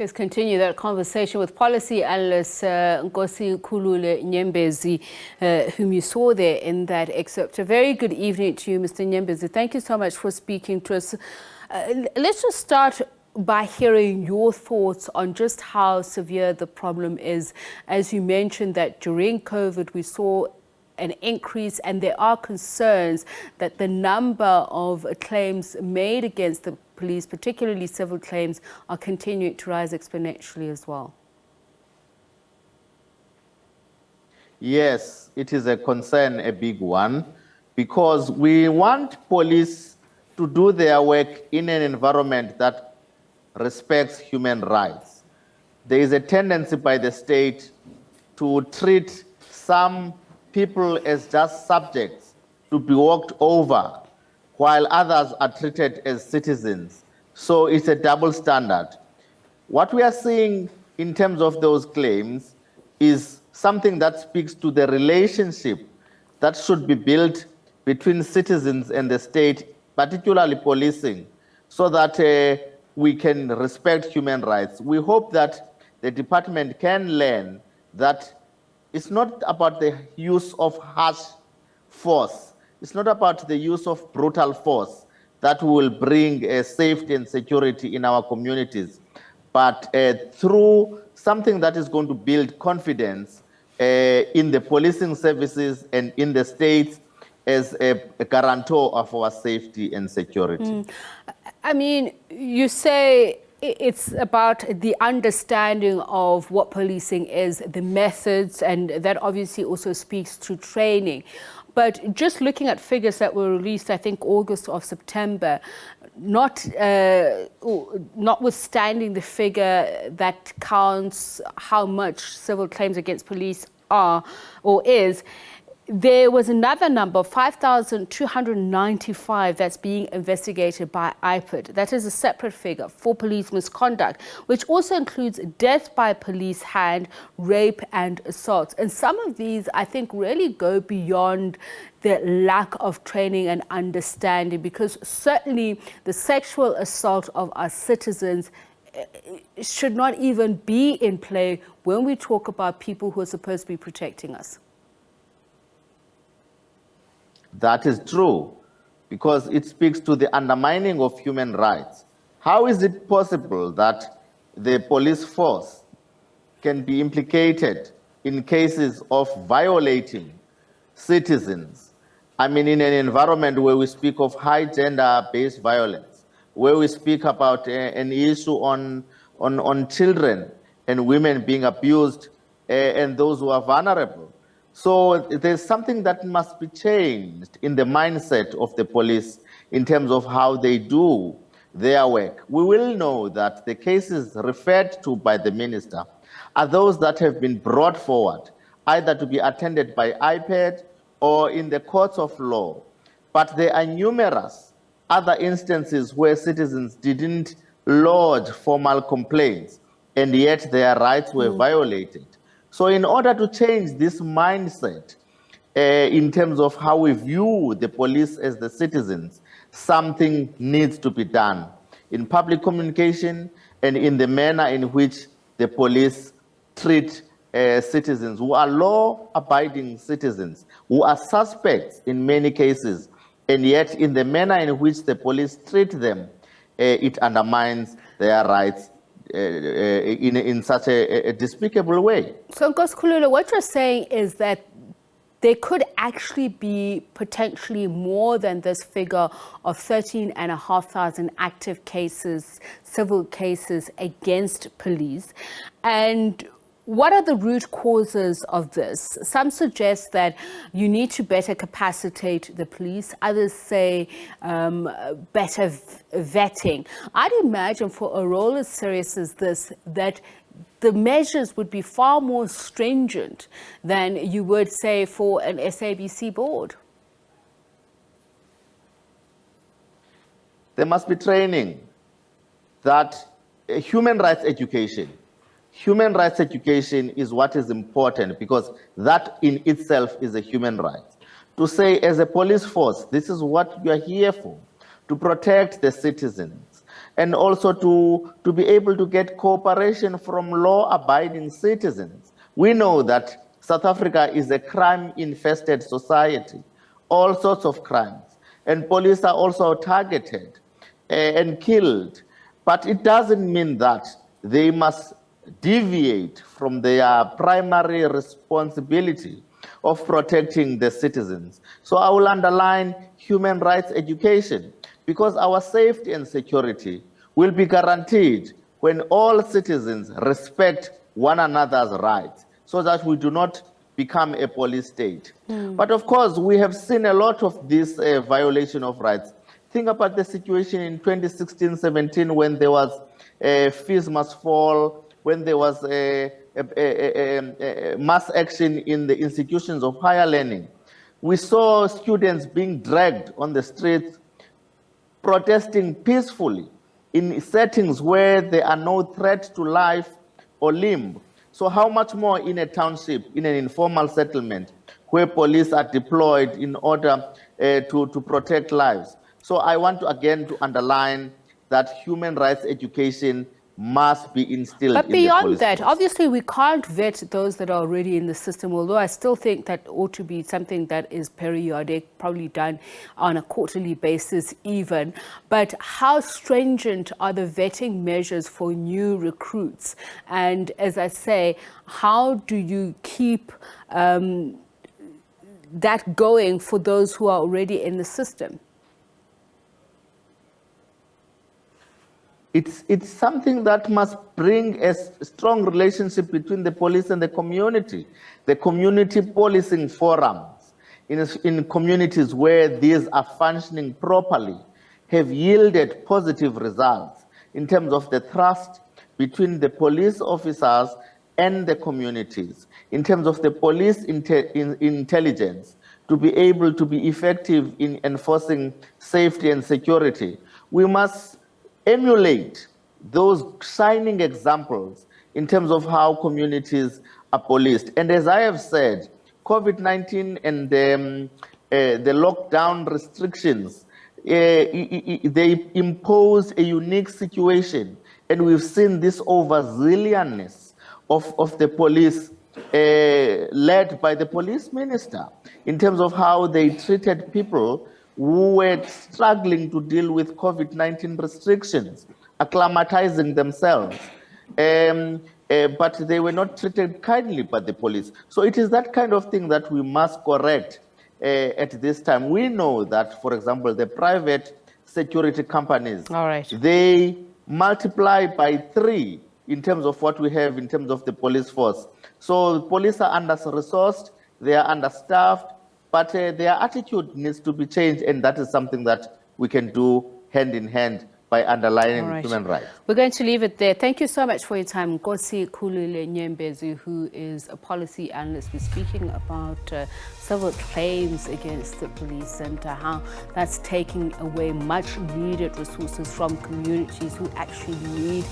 Let's continue that conversation with policy analyst Nkosikhulule Nyembezi, whom you saw there in that excerpt. A very good evening to you, Mr. Nyembezi. Thank you so much for speaking to us. Let's just start by hearing your thoughts on just how severe the problem is. As you mentioned that during COVID we saw an increase, and there are concerns that the number of claims made against the police, particularly civil claims, are continuing to rise exponentially as well. Yes, it is a concern, a big one, because we want police to do their work in an environment that respects human rights. There is a tendency by the state to treat some people as just subjects to be walked over, while others are treated as citizens. So it's a double standard. What we are seeing in terms of those claims is something that speaks to the relationship that should be built between citizens and the state, particularly policing, so that we can respect human rights. We hope that the department can learn that it's not about the use of harsh force. It's not about the use of brutal force that will bring safety and security in our communities, but through something that is going to build confidence in the policing services and in the states as a guarantor of our safety and security. I mean, you say it's about the understanding of what policing is, the methods, and that obviously also speaks to training. But just looking at figures that were released, I think August or September, notwithstanding the figure that counts how much civil claims against police are or is, there was another number, 5,295, that's being investigated by IPID. That is a separate figure for police misconduct, which also includes death by police hand, rape and assault. And some of these, I think, really go beyond the lack of training and understanding, because certainly the sexual assault of our citizens should not even be in play when we talk about people who are supposed to be protecting us. That is true, because it speaks to the undermining of human rights. How is it possible that the police force can be implicated in cases of violating citizens? I mean, in an environment where we speak of high gender-based violence, where we speak about an issue on children and women being abused and those who are vulnerable. So there's something that must be changed in the mindset of the police in terms of how they do their work. We will know that the cases referred to by the minister are those that have been brought forward, either to be attended by IPAD or in the courts of law. But there are numerous other instances where citizens didn't lodge formal complaints, and yet their rights were violated. So in order to change this mindset in terms of how we view the police as the citizens, something needs to be done in public communication and in the manner in which the police treat citizens who are law-abiding citizens, who are suspects in many cases, and yet in the manner in which the police treat them, it undermines their rights in such a despicable way. So, Nkosikhulule, what you're saying is that there could actually be potentially more than this figure of 13,500 active cases, civil cases against police. And what are the root causes of this? Some suggest that you need to better capacitate the police. Others say better vetting. I'd imagine for a role as serious as this, that the measures would be far more stringent than you would say for an SABC board. There must be training, that human rights education. Human rights education is what is important, because that in itself is a human right. To say, as a police force, this is what you are here for, to protect the citizens. and also to be able to get cooperation from law-abiding citizens. We know that South Africa is a crime-infested society, all sorts of crimes, and police are also targeted and killed. But it doesn't mean that they must deviate from their primary responsibility of protecting the citizens. So I will underline human rights education, because our safety and security will be guaranteed when all citizens respect one another's rights, so that we do not become a police state. But of course, we have seen a lot of this violation of rights. Think about the situation in 2016-17 when there was fees must fall, when there was a mass action in the institutions of higher learning. We saw students being dragged on the streets, protesting peacefully in settings where there are no threat to life or limb. So how much more in a township, in an informal settlement, where police are deployed in order to protect lives? So I want to again to underline that human rights education must be instilled but in the police beyond that, force. obviously we can't vet those that are already in the system, although I still think that ought to be something that is periodic, probably done on a quarterly basis even. But how stringent are the vetting measures for new recruits? And as I say, how do you keep that going for those who are already in the system? It's something that must bring a strong relationship between the police and the community policing forums in communities where these are functioning properly have yielded positive results in terms of the trust between the police officers and the communities, in terms of the police intelligence to be able to be effective in enforcing safety and security. We must emulate those shining examples in terms of how communities are policed. And as I have said, COVID-19 and the lockdown restrictions, they impose a unique situation. And we've seen this overzealousness of the police led by the police minister in terms of how they treated people who were struggling to deal with COVID-19 restrictions, acclimatizing themselves. But they were not treated kindly by the police. So it is that kind of thing that we must correct at this time. We know that, for example, the private security companies, they multiply by 3 in terms of what we have in terms of the police force. So police are under-resourced, they are understaffed, but their attitude needs to be changed, and that is something that we can do hand in hand by underlining human rights. We're going to leave it there. Thank you so much for your time. Nkosikhulule Nyembezi, who is a policy analyst, was speaking about several claims against the police and how that's taking away much needed resources from communities who actually need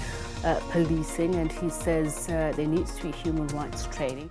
policing. And he says there needs to be human rights training.